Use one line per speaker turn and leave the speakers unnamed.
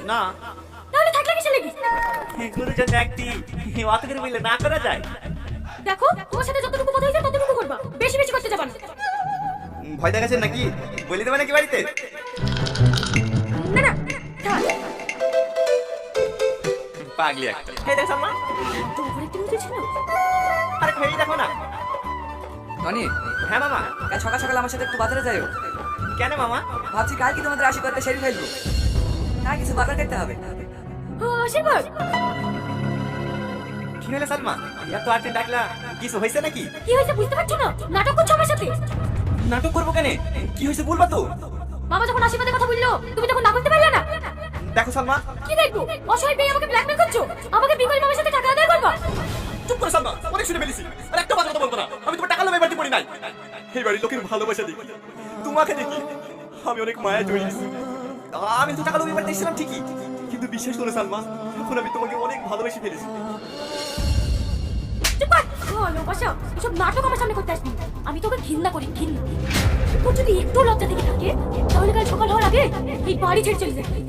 না।
তাহলে থাকলে কিসে লেগিস?
গুরুজন একটি অত করে বললে না করা যায়?
দেখো তোমার সাথে যতটুকু কথা হয়েছে ততটুকু করবা, বেশি বেশি করতে যাবা না।
ভয় দেখাচ্ছেন নাকি? বলে দেবে নাকি বাড়িতে?
না না থাক।
পাগলি একটা। এই দেখ সালমা,
তোমার ঘরে একটু মুতে ছিল।
আরে খেয়ে দেখো না।
টনি,
হ্যাঁ মামা।
কাল সকাল সকাল আমার সাথে একটু বাজারে যাইও।
কেন মামা?
ভাবছি কাল কি তোমাদের আশীর্বাদটা সেরে ফেলবো, না কিছু বাজার করতে হবে।
ও আশীর্বাদ,
কি হলো সালমা? এত আর্জেন্ট ডাকলা, কিছু হয়েছে নাকি?
কি হয়েছে বুঝতে পারছো না? নাটক করছো আমার সাথে।
নাটক করবো কেন? কি হয়েছে বলবা তো?
মামা যখন আশীর্বাদের কথা বললো তুমি তখন না করতে পারলে না।
দেখো সালমা,
কি দেখবো? অসহায় পেয়ে আমাকে ব্ল্যাকমেল করছো, আমাকে বিকল মামার সাথে টাকা আদায় করবা।
চুপ করে সালমা, অনেক শুনে ফেলেছি। আর একটা কথা বলবো না। আমি তোমার টাকা লোভে বাড়িতে পড়ি নাই। এই বাড়ির লোকের ভালোবাসা দেখি, তোমাকে দেখি আমি অনেক মায়া জড়িয়েছি। আমি তো টাকা লোভে বাড়িতে এসেছিলাম ঠিকই, কিন্তু বিশ্বাস করো সালমা, এখন আমি তোমাকে অনেক ভালোবেসে ফেলেছি।
চুপ কর। ভালোবাসা এসব নাটক আমার সামনে করতে আসবি। আমি তোকে ঘৃণা করি, ঘৃণা। তোর যদি একটু লজ্জা থেকে থাকে তাহলে কাল সকাল হওয়ার আগে এই বাড়ি ছেড়ে চলে যাবি।